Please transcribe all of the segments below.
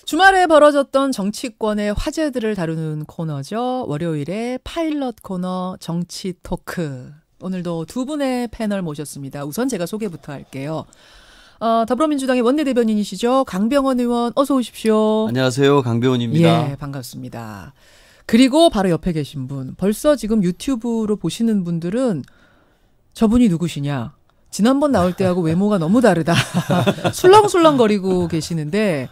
주말에 벌어졌던 정치권의 화제들을 다루는 코너죠. 월요일에 파일럿 코너 정치 토크. 오늘도 두 분의 패널 모셨습니다. 우선 제가 소개부터 할게요. 더불어민주당의 원내대변인이시죠. 강병원 의원 어서 오십시오. 안녕하세요. 강병원입니다. 예, 반갑습니다. 그리고 바로 옆에 계신 분. 벌써 지금 유튜브로 보시는 분들은 저분이 누구시냐. 지난번 나올 때하고 외모가 너무 다르다. 술렁술렁거리고 계시는데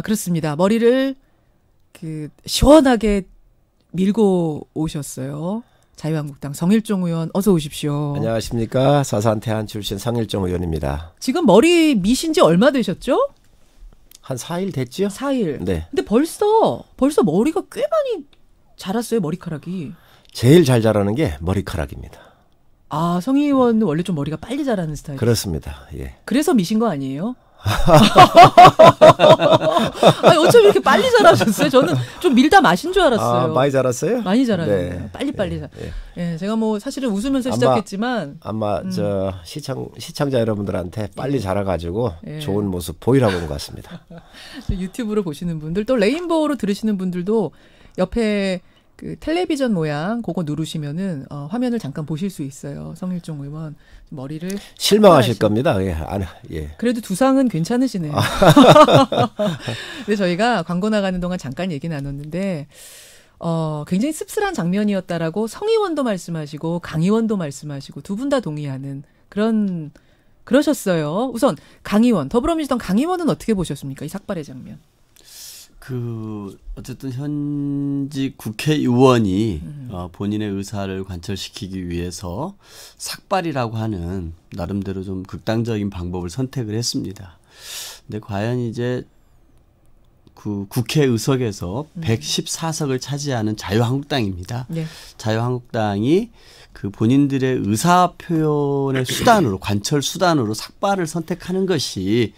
그렇습니다. 머리를 시원하게 밀고 오셨어요. 자유한국당 성일종 의원 어서 오십시오. 안녕하십니까. 사산태안 출신 성일종 의원입니다. 지금 머리 미신 지 얼마 되셨죠? 한 4일 됐죠? 4일. 네. 근데 벌써 머리가 꽤 많이 자랐어요. 머리카락이. 제일 잘 자라는 게 머리카락입니다. 아, 성 의원은 원래 좀 머리가 빨리 자라는 스타일이에요. 그렇습니다. 예. 그래서 미신 거 아니에요? 아니, 어쩜 이렇게 빨리 자라셨어요? 저는 좀 밀다 마신 줄 알았어요. 많이 자랐어요? 많이 자라요. 네. 빨리. 예. 예, 제가 뭐 사실은 웃으면서 시작했지만 아마 저 시청자 여러분들한테 빨리 자라가지고 예. 좋은 모습 보이라고 온 것 같습니다. 유튜브로 보시는 분들 또 레인보우로 들으시는 분들도 옆에 그 텔레비전 모양 그거 누르시면은 화면을 잠깐 보실 수 있어요. 성일종 의원 머리를 실망하실 겁니다. 예. 예. 그래도 두상은 괜찮으시네요. 근데 저희가 광고 나가는 동안 잠깐 얘기 나눴는데 굉장히 씁쓸한 장면이었다라고 성 의원도 말씀하시고 강 의원도 말씀하시고 두 분 다 동의하는 그러셨어요. 우선 강 의원, 더불어민주당 강 의원은 어떻게 보셨습니까? 이 삭발의 장면. 어쨌든 현직 국회의원이 본인의 의사를 관철시키기 위해서 삭발이라고 하는 나름대로 좀 극단적인 방법을 선택을 했습니다. 근데 과연 이제 그 국회 의석에서 114석을 차지하는 자유한국당입니다. 네. 자유한국당이 그 본인들의 의사 표현의 수단으로 관철 수단으로 삭발을 선택하는 것이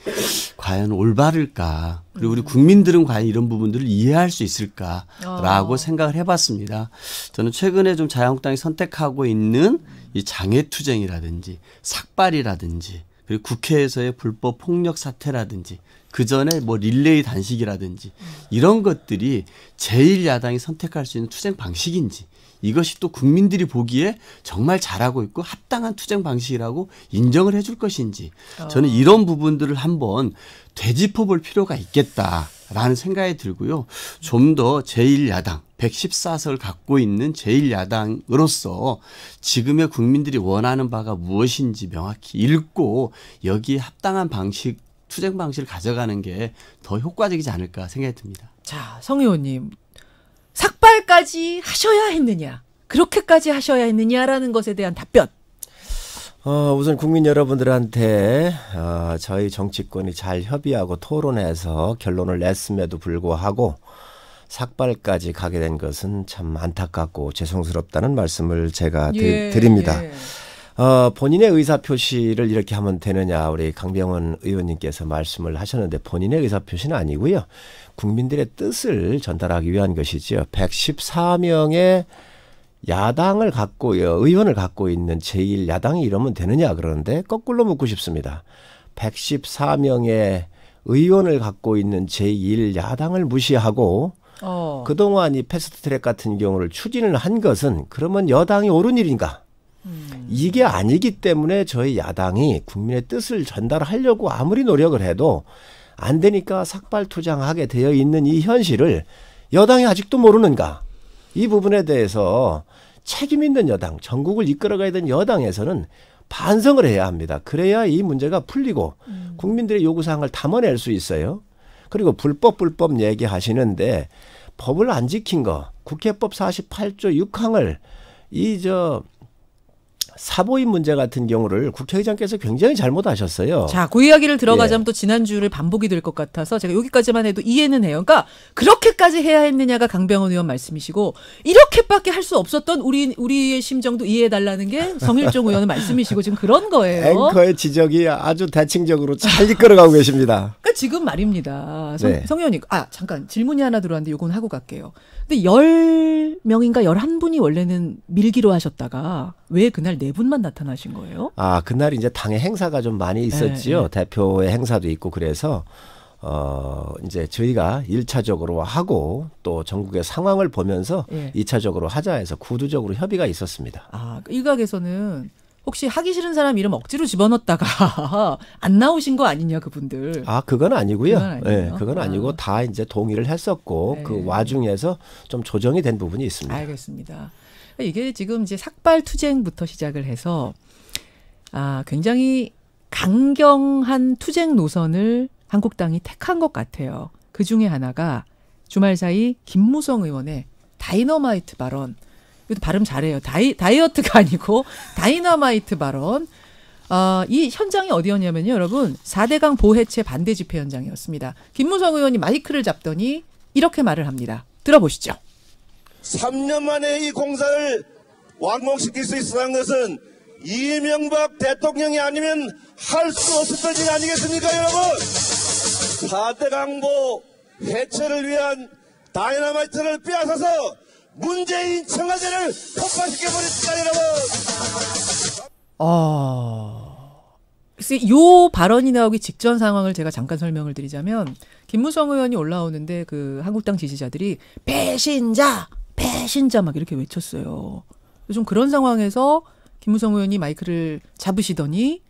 과연 올바를까? 그리고 우리 국민들은 과연 이런 부분들을 이해할 수 있을까라고 생각을 해봤습니다. 저는 최근에 좀 자유한국당이 선택하고 있는 이 장애투쟁이라든지 삭발이라든지 그리고 국회에서의 불법 폭력 사태라든지 그 전에 뭐 릴레이 단식이라든지 이런 것들이 제1야당이 선택할 수 있는 투쟁 방식인지 이것이 또 국민들이 보기에 정말 잘하고 있고 합당한 투쟁 방식이라고 인정을 해줄 것인지 저는 이런 부분들을 한번 되짚어 볼 필요가 있겠다라는 생각이 들고요. 좀 더 제1야당 114석을 갖고 있는 제1야당으로서 지금의 국민들이 원하는 바가 무엇인지 명확히 읽고 여기에 합당한 방식 투쟁 방식을 가져가는 게 더 효과적이지 않을까 생각이 듭니다. 자, 성 의원님. 삭발까지 하셔야 했느냐, 그렇게까지 하셔야 했느냐라는 것에 대한 답변. 우선 국민 여러분들한테 저희 정치권이 잘 협의하고 토론해서 결론을 냈음에도 불구하고 삭발까지 가게 된 것은 참 안타깝고 죄송스럽다는 말씀을 제가 드립니다. 예. 본인의 의사표시를 이렇게 하면 되느냐 우리 강병원 의원님께서 말씀을 하셨는데 본인의 의사표시는 아니고요. 국민들의 뜻을 전달하기 위한 것이죠. 114명의 야당을 의원을 갖고 있는 제1야당이 이러면 되느냐 그러는데 거꾸로 묻고 싶습니다. 114명의 의원을 갖고 있는 제1야당을 무시하고 그동안 이 패스트트랙 같은 경우를 추진을 한 것은 그러면 여당이 옳은 일인가? 이게 아니기 때문에 저희 야당이 국민의 뜻을 전달하려고 아무리 노력을 해도 안 되니까 삭발투쟁하게 되어 있는 이 현실을 여당이 아직도 모르는가? 이 부분에 대해서 책임 있는 여당, 전국을 이끌어가야 되는 여당에서는 반성을 해야 합니다. 그래야 이 문제가 풀리고 국민들의 요구사항을 담아낼 수 있어요. 그리고 불법 얘기하시는데 법을 안 지킨 거 국회법 48조 6항을 사보임 문제 같은 경우를 국회의장께서 굉장히 잘못하셨어요. 자, 그 이야기를 들어가자면 또 지난주를 반복이 될 것 같아서 제가 여기까지만 해도 이해는 해요. 그러니까 그렇게까지 해야 했느냐가 강병원 의원 말씀이시고 이렇게밖에 할 수 없었던 우리의 심정도 이해해달라는 게 성일종 의원의 말씀이시고 지금 그런 거예요. 앵커의 지적이 아주 대칭적으로 잘 이끌어가고 계십니다. 그러니까 지금 말입니다. 네. 성 의원님, 잠깐 질문이 하나 들어왔는데 요건 하고 갈게요. 근데 10명인가 11분이 원래는 밀기로 하셨다가 왜 그날 4분만 나타나신 거예요? 그날 이제 당의 행사가 좀 많이 있었지요. 네. 대표의 행사도 있고 그래서 이제 저희가 1차적으로 하고 또 전국의 상황을 보면서 예. 2차적으로 하자 해서 구두적으로 협의가 있었습니다. 아, 일각에서는 혹시 하기 싫은 사람 이름 억지로 집어넣었다가 안 나오신 거 아니냐 그분들. 아, 그건 아니고요. 그건 아니에요? 네, 그건 아니고 다 이제 동의를 했었고 네. 그 와중에서 좀 조정이 된 부분이 있습니다. 알겠습니다. 이게 지금 이제 삭발 투쟁부터 시작을 해서 굉장히 강경한 투쟁 노선을 한국당이 택한 것 같아요. 그 중에 하나가 주말 사이 김무성 의원의 다이너마이트 발언. 이것도 발음 잘해요. 다이어트가 아니고 다이너마이트 발언. 이 현장이 어디였냐면요, 여러분. 4대강 보해체 반대 집회 현장이었습니다. 김무성 의원이 마이크를 잡더니 이렇게 말을 합니다. 들어보시죠. 3년 만에 이 공사를 완공시킬 수 있었던 것은 이명박 대통령이 아니면 할 수 없었던 일 아니겠습니까, 여러분? 4대 강보 해체를 위한 다이너마이트를 빼앗아서 문재인 청와대를 폭파시켜버렸습니다, 여러분. 글쎄, 요 발언이 나오기 직전 상황을 제가 잠깐 설명을 드리자면, 김무성 의원이 올라오는데 그 한국당 지지자들이 배신자 막 이렇게 외쳤어요. 좀 그런 상황에서 김무성 의원이 마이크를 잡으시더니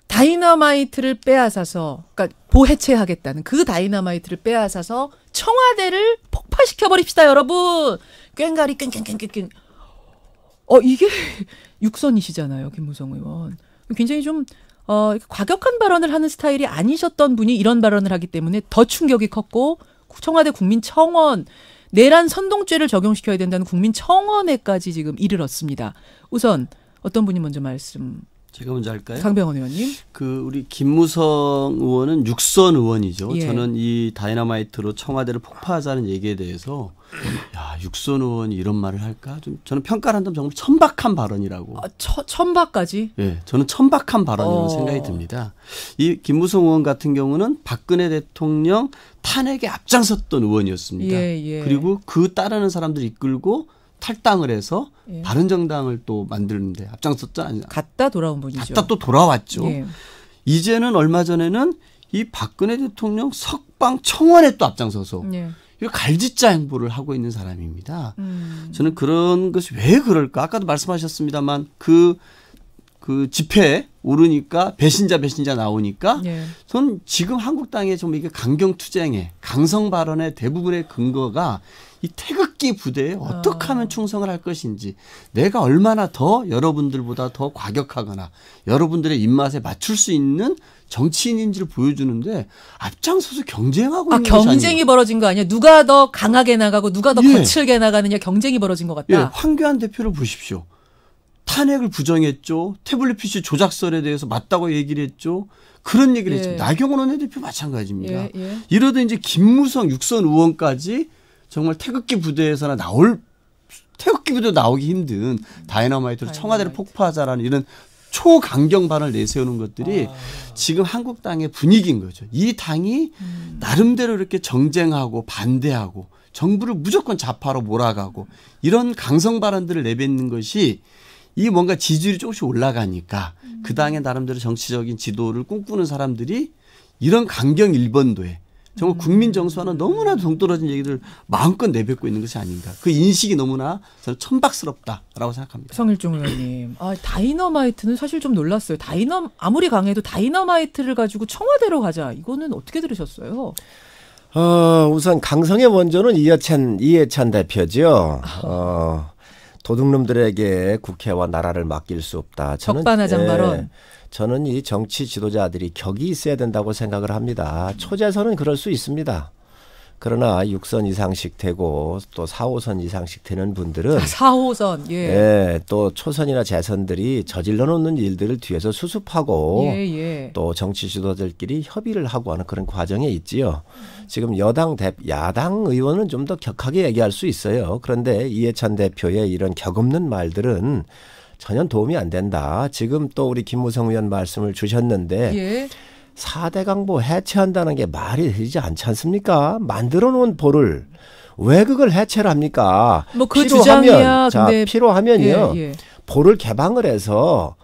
다이너마이트를 빼앗아서, 그러니까 보해체하겠다는 그 다이너마이트를 빼앗아서 청와대를 폭파시켜 버립시다, 여러분. 꽹가리 꽹. 이게 육선이시잖아요, 김무성 의원. 굉장히 좀 과격한 발언을 하는 스타일이 아니셨던 분이 이런 발언을 하기 때문에 더 충격이 컸고, 청와대 국민청원 내란 선동죄를 적용시켜야 된다는 국민청원에까지 지금 이르렀습니다. 우선 어떤 분이 먼저 말씀? 제가 먼저 할까요? 강병원 의원님. 우리 김무성 의원은 육선 의원이죠. 예. 저는 이 다이너마이트로 청와대를 폭파하자는 얘기에 대해서 육선 의원이 이런 말을 할까? 저는 평가를 한다면 정말 천박한 발언이라고. 천박까지? 예, 저는 천박한 발언이라고 생각이 듭니다. 이 김무성 의원 같은 경우는 박근혜 대통령 탄핵에 앞장섰던 의원이었습니다. 예. 그리고 그 따르는 사람들 이끌고 탈당을 해서 예. 바른정당을 또 만드는데 앞장섰던 갔다 돌아온 분이죠. 갔다 또 돌아왔죠. 예. 이제는 얼마 전에는 이 박근혜 대통령 석방 청원에 또 앞장서서 예. 이거 갈짓자 행보를 하고 있는 사람입니다. 저는 그런 것이 왜 그럴까? 아까도 말씀하셨습니다만 그 집회에 오르니까 배신자 나오니까 예. 저는 지금 한국당의 좀 이게 강경투쟁의 강성 발언의 대부분의 근거가 이 태극기 부대에 어떻게 하면 충성을 할 것인지, 내가 얼마나 더 여러분들보다 더 과격하거나 여러분들의 입맛에 맞출 수 있는 정치인인지를 보여주는데 앞장서서 경쟁하고 있는 것이 경쟁이 아니에요. 벌어진 거 아니야? 누가 더 강하게 나가고 누가 더 예. 거칠게 나가느냐 경쟁이 벌어진 것 같다. 예, 황교안 대표를 보십시오. 탄핵을 부정했죠. 태블릿 PC 조작설에 대해서 맞다고 얘기를 했죠. 그런 얘기를 예. 했죠. 나경원 원내대표 마찬가지입니다. 예. 이러다 이제 김무성 육선 의원까지 정말 태극기 부대에서나 태극기 부대 나오기 힘든 다이너마이트로 청와대를 폭파하자라는 이런 초강경 발언을 내세우는 것들이 지금 한국당의 분위기인 거죠. 이 당이 나름대로 이렇게 정쟁하고 반대하고 정부를 무조건 좌파로 몰아가고 이런 강성 발언들을 내뱉는 것이 이 뭔가 지지율이 조금씩 올라가니까 그 당의 나름대로 정치적인 지도를 꿈꾸는 사람들이 이런 강경 일본도에 정말 국민 정서와는 너무나 동떨어진 얘기를 마음껏 내뱉고 있는 것이 아닌가. 그 인식이 너무나 저는 천박스럽다라고 생각합니다. 성일종 의원님. 다이너마이트는 사실 좀 놀랐어요. 아무리 강해도 다이너마이트를 가지고 청와대로 가자. 이거는 어떻게 들으셨어요? 우선 강성의 원조는 이해찬 대표죠. 도둑놈들에게 국회와 나라를 맡길 수 없다. 적반하장 발언. 저는 이 정치 지도자들이 격이 있어야 된다고 생각을 합니다. 초재선은 그럴 수 있습니다. 그러나 6선 이상씩 되고 또 4호선 이상씩 되는 분들은 4호선. 예, 또 초선이나 재선들이 저질러 놓는 일들을 뒤에서 수습하고 또 정치 지도자들끼리 협의를 하고 하는 그런 과정에 있지요. 지금 야당 의원은 좀 더 격하게 얘기할 수 있어요. 그런데 이해찬 대표의 이런 격없는 말들은 전혀 도움이 안 된다. 지금 또 우리 김무성 의원 말씀을 주셨는데 4대 강보 해체한다는 게 말이 되지 않지 않습니까? 만들어 놓은 보를 왜 그걸 해체를 합니까? 그 주장이야. 필요하면요. 예. 보를 개방을 해서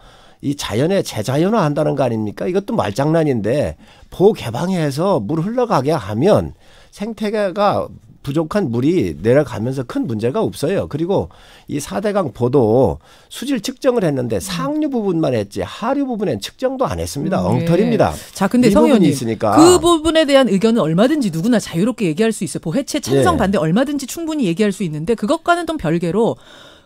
이 자연의 재자연화 한다는 거 아닙니까? 이것도 말장난인데 포 개방해서 물 흘러가게 하면 생태계가 부족한 물이 내려가면서 큰 문제가 없어요. 그리고 이 4대강 포도 수질 측정을 했는데 상류 부분만 했지 하류 부분엔 측정도 안 했습니다. 엉터리입니다. 자, 근데 성 의원님 있으니까. 그 부분에 대한 의견은 얼마든지 누구나 자유롭게 얘기할 수 있어요. 해체 찬성 반대 얼마든지 충분히 얘기할 수 있는데 그것과는 좀 별개로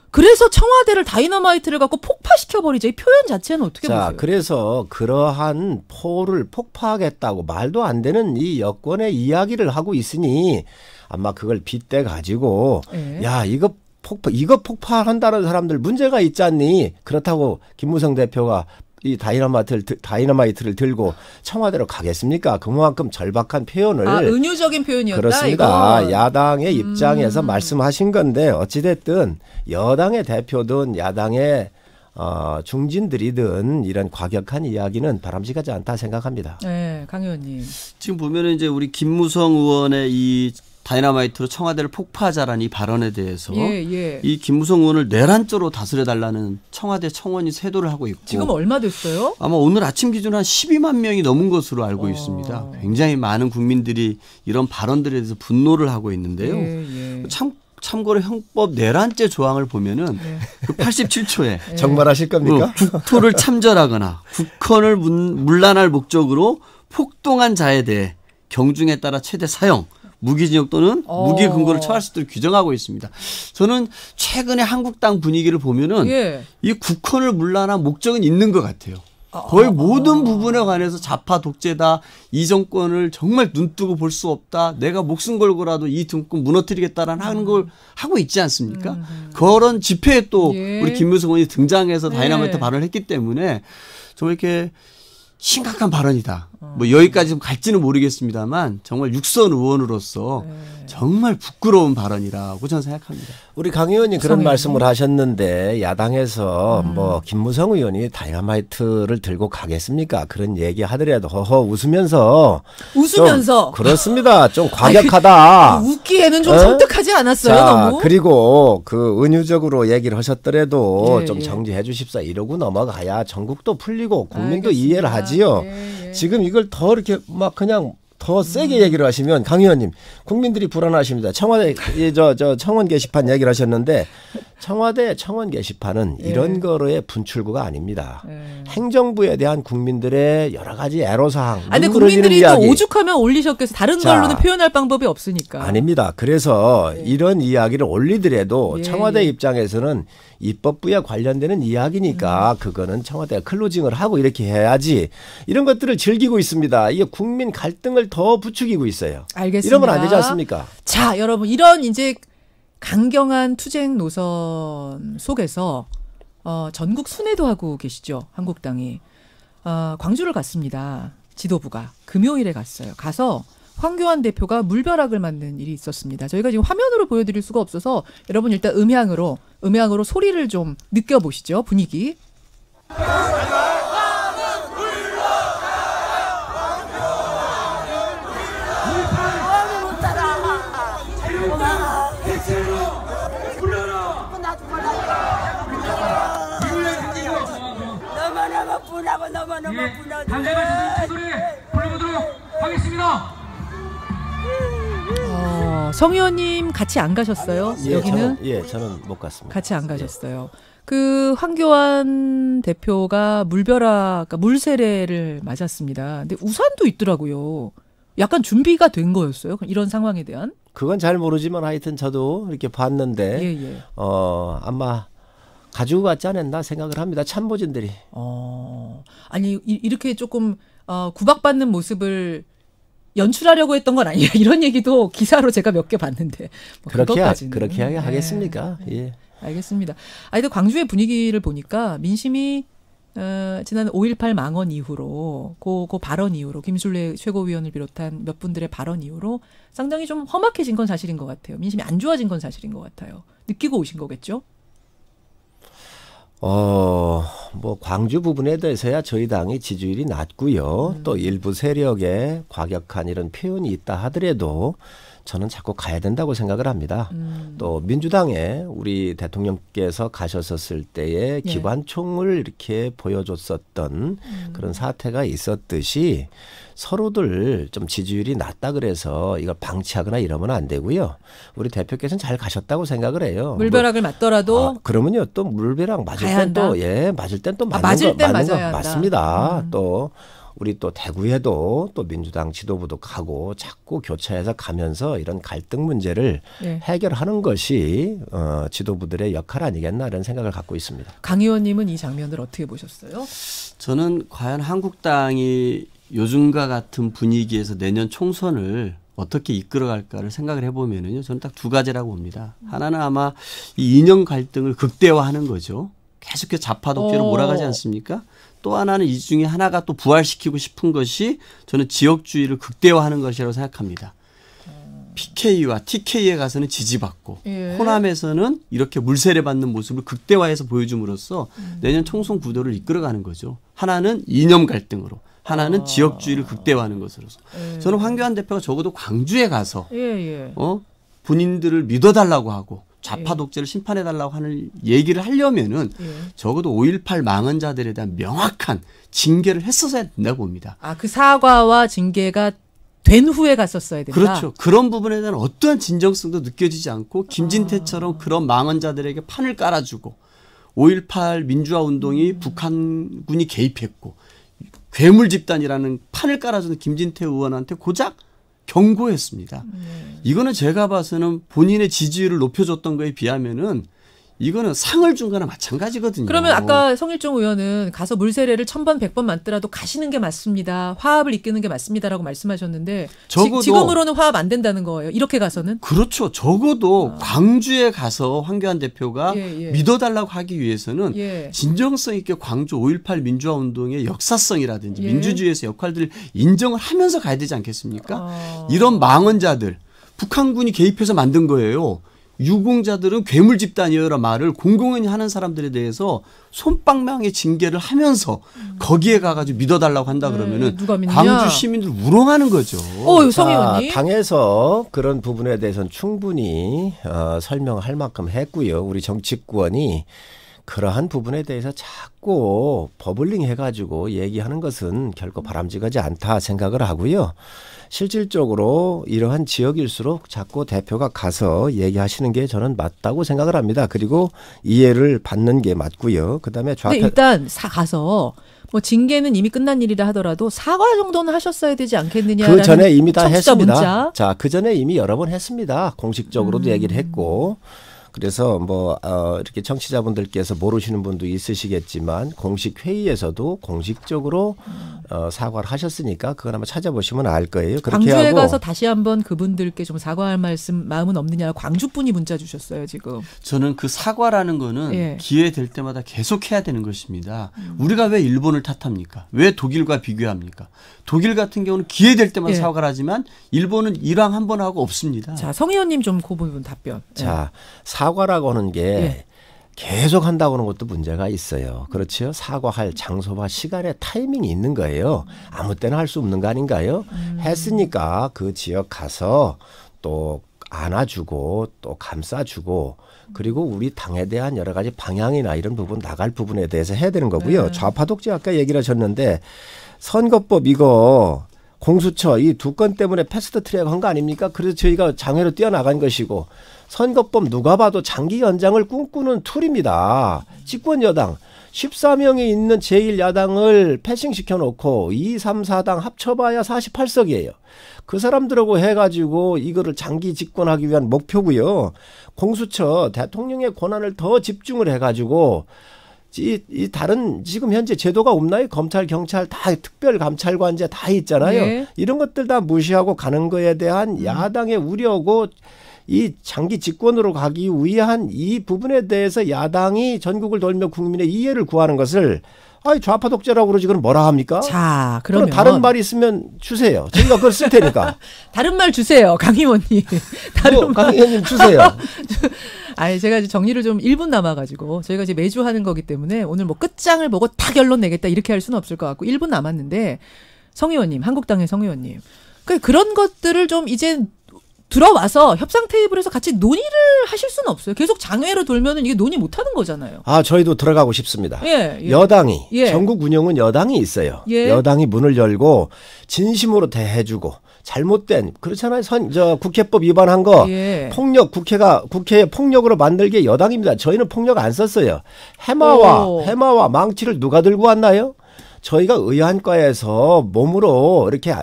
그래서 청와대를 다이너마이트를 갖고 폭파시켜버리자 이 표현 자체는 어떻게 보세요? 자, 그래서 그러한 포를 폭파하겠다고 말도 안 되는 이 여권의 이야기를 하고 있으니 아마 그걸 빗대 가지고 야 이거 폭파한다는 사람들 문제가 있지 않니? 그렇다고 김무성 대표가 이 다이너마이트를 들고 청와대로 가겠습니까? 그만큼 절박한 표현을 은유적인 표현이었다. 그렇습니다. 이건. 야당의 입장에서 말씀하신 건데 어찌됐든 여당의 대표든 야당의 중진들이든 이런 과격한 이야기는 바람직하지 않다 생각합니다. 네, 강 의원님. 지금 보면은 이제 우리 김무성 의원의 이 다이너마이트로 청와대를 폭파하자라는 이 발언에 대해서 이 김무성 의원을 내란죄로 다스려달라는 청와대 청원이 세도를 하고 있고 지금 얼마 됐어요? 아마 오늘 아침 기준 한 12만 명이 넘은 것으로 알고 있습니다. 굉장히 많은 국민들이 이런 발언들에 대해서 분노를 하고 있는데요. 참고로 형법 내란죄 조항을 보면은 그 87초에 정말 하실 겁니까? 국토를 참전하거나 국헌을 문란할 목적으로 폭동한 자에 대해 경중에 따라 최대 사형 무기징역 또는 무기 근거를 처할 수 있도록 규정하고 있습니다. 저는 최근에 한국당 분위기를 보면은 이 국헌을 문란한 목적은 있는 것 같아요. 거의 모든 부분에 관해서 좌파 독재다. 이 정권을 정말 눈뜨고 볼 수 없다. 내가 목숨 걸고라도 이 정권 무너뜨리겠다라는 하는 걸 하고 있지 않습니까? 그런 집회에 또 우리 김무성 의원이 등장해서 다이너마이트 발언을 했기 때문에 정말 이렇게 심각한 발언이다. 뭐 여기까지 좀 갈지는 모르겠습니다만 정말 육선 의원으로서 정말 부끄러운 발언이라고 저는 생각합니다. 우리 강 의원이 그런 말씀을 하셨는데 야당에서 뭐 김무성 의원이 다이너마이트를 들고 가겠습니까? 그런 얘기 하더라도 허허 웃으면서 그렇습니다. 좀 과격하다. 웃기에는 좀 섬뜩하지 않았어요. 자, 너무. 그리고 그 은유적으로 얘기를 하셨더라도 좀 정지해 주십사 이러고 넘어가야 전국도 풀리고 국민도 이해를 하지요. 지금 이걸 더 이렇게 막 그냥 더 세게 얘기를 하시면 강 의원님 국민들이 불안하십니다. 청와대 청원 게시판 얘기를 하셨는데 청와대 청원 게시판은 이런 거로의 분출구가 아닙니다. 행정부에 대한 국민들의 여러 가지 애로사항. 근데 국민들이 또 오죽하면 올리셨겠어요. 다른 걸로는 표현할 방법이 없으니까. 아닙니다. 그래서 이런 이야기를 올리더라도 청와대 입장에서는 입법부에 관련되는 이야기니까 그거는 청와대가 클로징을 하고 이렇게 해야지 이런 것들을 즐기고 있습니다. 이게 국민 갈등을 더 부추기고 있어요. 알겠습니다. 이러면 안 되지 않습니까? 자, 여러분 이런 이제 강경한 투쟁 노선 속에서 전국 순회도 하고 계시죠. 한국당이. 광주를 갔습니다. 지도부가. 금요일에 갔어요. 가서 황교안 대표가 물벼락을 맞는 일이 있었습니다. 저희가 지금 화면으로 보여드릴 수가 없어서 여러분 일단 음향으로 소리를 좀 느껴보시죠. 분위기. 너무너무 분하고 당장의 소리 불러보도록 하겠습니다. 성 의원님 같이 안 가셨어요? 여기는? 저는 못 갔습니다. 같이 안 가셨어요. 그 황교안 대표가 그러니까 물세례를 맞았습니다. 근데 우산도 있더라고요. 약간 준비가 된 거였어요? 이런 상황에 대한? 그건 잘 모르지만 하여튼 저도 이렇게 봤는데 아마 가지고 갔지 않았나 생각을 합니다. 참모진들이. 아니 이렇게 조금 구박받는 모습을 연출하려고 했던 건 아니에요. 이런 얘기도 기사로 제가 몇 개 봤는데. 그렇게 하겠습니까? 예. 알겠습니다. 근데 광주의 분위기를 보니까 민심이 지난 5.18 망언 이후로 그 발언 이후로 김술래 최고위원을 비롯한 몇 분들의 발언 이후로 상당히 좀 험악해진 건 사실인 것 같아요. 민심이 안 좋아진 건 사실인 것 같아요. 느끼고 오신 거겠죠? 뭐 광주 부분에 대해서야 저희 당이 지지율이 낮고요. 또 일부 세력의 과격한 이런 표현이 있다 하더라도 저는 자꾸 가야 된다고 생각을 합니다. 또 민주당에 우리 대통령께서 가셨었을 때에 기관총을 이렇게 보여줬었던 그런 사태가 있었듯이 서로들 좀 지지율이 낮다 그래서 이걸 방치하거나 이러면 안 되고요. 우리 대표께서는 잘 가셨다고 생각을 해요. 물벼락을 맞더라도 그러면요 또 물벼락 맞을 땐 또 맞을 땐 또 맞을 땐 맞아야 한다. 맞습니다. 또 우리 또 대구에도 또 민주당 지도부도 가고 자꾸 교차해서 가면서 이런 갈등 문제를 해결하는 것이 지도부들의 역할 아니겠나 이런 생각을 갖고 있습니다. 강 의원님은 이 장면을 어떻게 보셨어요? 저는 과연 한국당이 요즘과 같은 분위기에서 내년 총선을 어떻게 이끌어갈까를 생각을 해보면요. 저는 딱 두 가지라고 봅니다. 하나는 아마 이 이념 갈등을 극대화하는 거죠. 계속해서 좌파 독재로 몰아가지 않습니까? 또 하나는 이 중에 하나가 또 부활시키고 싶은 것이 저는 지역주의를 극대화하는 것이라고 생각합니다. PK와 TK에 가서는 지지받고 호남에서는 이렇게 물세례 받는 모습을 극대화해서 보여줌으로써 내년 총선 구도를 이끌어가는 거죠. 하나는 이념 갈등으로. 하나는 지역주의를 극대화하는 것으로서. 저는 황교안 대표가 적어도 광주에 가서 본인들을 믿어달라고 하고 좌파 독재를 심판해달라고 하는 얘기를 하려면은 적어도 5.18 망언자들에 대한 명확한 징계를 했었어야 된다고 봅니다. 그 사과와 징계가 된 후에 갔었어야 된다. 그렇죠. 그런 부분에 대한 어떠한 진정성도 느껴지지 않고 김진태처럼 그런 망언자들에게 판을 깔아주고 5.18 민주화 운동이 북한군이 개입했고 괴물 집단이라는 판을 깔아주는 김진태 의원한테 고작 경고했습니다. 이거는 제가 봐서는 본인의 지지율을 높여줬던 거에 비하면은 이거는 상을 준 거나 마찬가지거든요. 그러면 아까 성일종 의원은 가서 물세례를 1000번 100번 맞더라도 가시는 게 맞습니다. 화합을 이끄는 게 맞습니다라고 말씀하셨는데 지금으로는 화합 안 된다는 거예요. 이렇게 가서는? 그렇죠. 적어도 광주에 가서 황교안 대표가 믿어달라고 하기 위해서는 진정성 있게 광주 5.18 민주화 운동의 역사성이라든지 민주주의에서 역할들을 인정을 하면서 가야 되지 않겠습니까? 이런 망언자들 북한군이 개입해서 만든 거예요. 유공자들은 괴물 집단이어라 말을 공공연히 하는 사람들에 대해서 솜방망이 징계를 하면서 거기에 가가지고 믿어달라고 한다 그러면은 광주 시민들 우롱하는 거죠. 성 의원님. 당에서 그런 부분에 대해서는 충분히 설명할 만큼 했고요. 우리 정치권이 그러한 부분에 대해서 자꾸 버블링 해가지고 얘기하는 것은 결코 바람직하지 않다 생각을 하고요. 실질적으로 이러한 지역일수록 자꾸 대표가 가서 얘기하시는 게 저는 맞다고 생각을 합니다. 그리고 이해를 받는 게 맞고요. 그다음에 근데 일단 가서 뭐 징계는 이미 끝난 일이라 하더라도 사과 정도는 하셨어야 되지 않겠느냐라는 그 전에 이미 다 했습니다. 문자. 자, 그 전에 이미 여러 번 했습니다. 공식적으로도 얘기를 했고. 그래서 뭐 이렇게 청취자분들께서 모르시는 분도 있으시겠지만 공식 회의에서도 공식적으로 사과를 하셨으니까 그건 한번 찾아보시면 알 거예요. 그렇게 광주에 하고 가서 다시 한번 그분들께 좀 사과할 마음은 없느냐. 광주 분이 문자 주셨어요 지금. 저는 그 사과라는 거는 기회 될 때마다 계속 해야 되는 것입니다. 우리가 왜 일본을 탓합니까? 왜 독일과 비교합니까? 독일 같은 경우는 기회 될 때마다 사과를 하지만 일본은 일왕 한 번 하고 없습니다. 자, 성 의원님 좀 그 부분 답변. 자, 사과라고 하는 게 계속 한다고 하는 것도 문제가 있어요. 그렇죠? 사과할 장소와 시간의 타이밍이 있는 거예요. 아무 때나 할 수 없는 거 아닌가요? 했으니까 그 지역 가서 또 안아주고 또 감싸주고 그리고 우리 당에 대한 여러 가지 방향이나 이런 부분 나갈 부분에 대해서 해야 되는 거고요. 좌파 독재 아까 얘기를 하셨는데 선거법 이거 공수처 이 두 건 때문에 패스트 트랙 한 거 아닙니까? 그래서 저희가 장외로 뛰어나간 것이고 선거법 누가 봐도 장기 연장을 꿈꾸는 툴입니다. 집권 여당 14명이 있는 제1야당을 패싱시켜 놓고 2, 3, 4당 합쳐봐야 48석이에요. 그 사람들하고 해가지고 이거를 장기 집권하기 위한 목표고요. 공수처 대통령의 권한을 더 집중을 해가지고 이 다른 지금 현재 제도가 없나요? 검찰, 경찰 다 특별감찰관제 다 있잖아요. 이런 것들 다 무시하고 가는 거에 대한 야당의 우려고 이 장기 집권으로 가기 위한 이 부분에 대해서 야당이 전국을 돌며 국민의 이해를 구하는 것을 아이 좌파 독재라고 그러지 그럼 뭐라 합니까? 자, 그럼 그러면 다른 말이 있으면 주세요. 저희가 그걸 쓸 테니까. 다른 말 주세요, 강 의원님. 다른 강 의원님 주세요. 아니, 제가 이제 정리를 좀 1분 남아가지고 저희가 이제 매주 하는 거기 때문에 오늘 뭐 끝장을 보고 다 결론 내겠다 이렇게 할 수는 없을 것 같고 1분 남았는데 성 의원님, 한국당의 성 의원님, 그런 것들을 좀 이제 들어와서 협상 테이블에서 같이 논의를 하실 수는 없어요. 계속 장외로 돌면은 이게 논의 못 하는 거잖아요. 아, 저희도 들어가고 싶습니다. 예, 예. 여당이, 예. 전국 운영은 여당이 있어요. 예. 여당이 문을 열고 진심으로 대해주고 잘못된, 그렇잖아요. 국회법 위반한 거, 예. 국회에 폭력으로 만들게 여당입니다. 저희는 폭력 안 썼어요. 해마와 망치를 누가 들고 왔나요? 저희가 의안과에서 몸으로 이렇게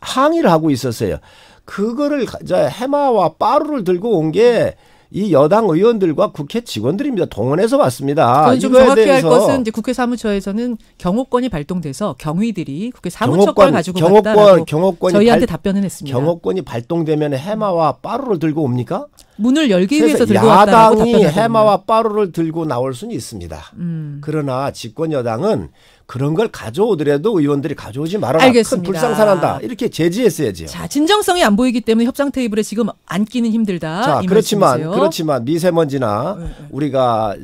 항의를 하고 있었어요. 그거를 해마와 빠루를 들고 온 게 이 여당 의원들과 국회 직원들입니다. 동원해서 왔습니다. 그건 좀 정확히 할 것은 이제 국회 사무처에서는 경호권이 발동돼서 경위들이 국회 사무처권을 가지고 갔다라고 저희한테 답변은 했습니다. 경호권이 발동되면 해마와 빠루를 들고 옵니까? 문을 열기 위해서 들고 왔다라고 야당이 답변하거든요. 해마와 빠루를 들고 나올 수는 있습니다. 그러나 집권 여당은 그런 걸 가져오더라도 의원들이 가져오지 말아라. 알겠습니다. 큰 불상사난다. 이렇게 제지했어야지요. 자, 진정성이 안 보이기 때문에 협상 테이블에 지금 앉기는 힘들다. 자, 이 그렇지만 미세먼지나 우리가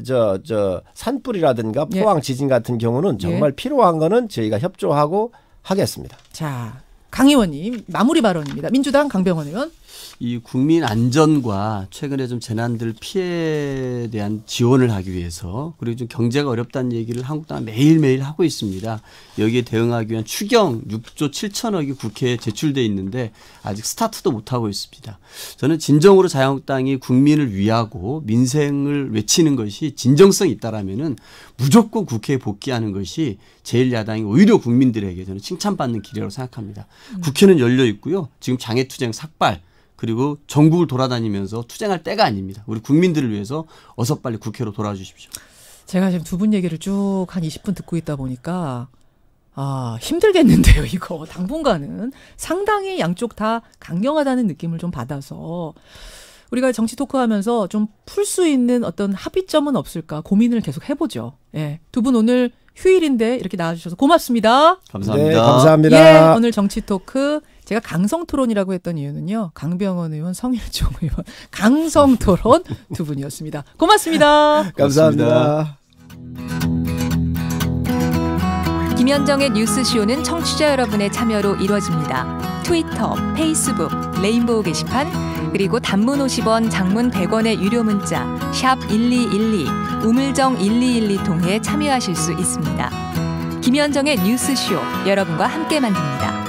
산불이라든가 포항 지진 같은 경우는 정말 필요한 거는 저희가 협조하고 하겠습니다. 자, 강 의원님 마무리 발언입니다. 민주당 강병원 의원. 이 국민 안전과 최근에 좀 재난들 피해에 대한 지원을 하기 위해서, 그리고 좀 경제가 어렵다는 얘기를 한국당은 매일매일 하고 있습니다. 여기에 대응하기 위한 추경 6조 7천억이 국회에 제출돼 있는데 아직 스타트도 못하고 있습니다. 저는 진정으로 자유한국당이 국민을 위하고 민생을 외치는 것이 진정성이 있다라면은 무조건 국회에 복귀하는 것이 제1야당이 오히려 국민들에게 저는 칭찬받는 길이라고 생각합니다. 국회는 열려 있고요. 지금 장애투쟁 삭발, 그리고 전국을 돌아다니면서 투쟁할 때가 아닙니다. 우리 국민들을 위해서 어서 빨리 국회로 돌아와 주십시오. 제가 지금 두 분 얘기를 쭉 한 20분 듣고 있다 보니까 힘들겠는데요. 이거 당분간은 상당히 양쪽 다 강경하다는 느낌을 좀 받아서 우리가 정치 토크하면서 좀 풀 수 있는 어떤 합의점은 없을까 고민을 계속 해보죠. 예, 두 분 오늘 휴일인데 이렇게 나와주셔서 고맙습니다. 감사합니다. 네, 감사합니다. 예, 오늘 정치 토크 제가 강성 토론이라고 했던 이유는요. 강병원 의원, 성일종 의원, 강성 토론 두 분이었습니다. 고맙습니다. 감사합니다. 김현정의 뉴스쇼는 청취자 여러분의 참여로 이루어집니다. 트위터, 페이스북, 레인보우 게시판, 그리고 단문 50원, 장문 100원의 유료 문자 샵 1212, 우물정 1212 통해 참여하실 수 있습니다. 김현정의 뉴스쇼, 여러분과 함께 만듭니다.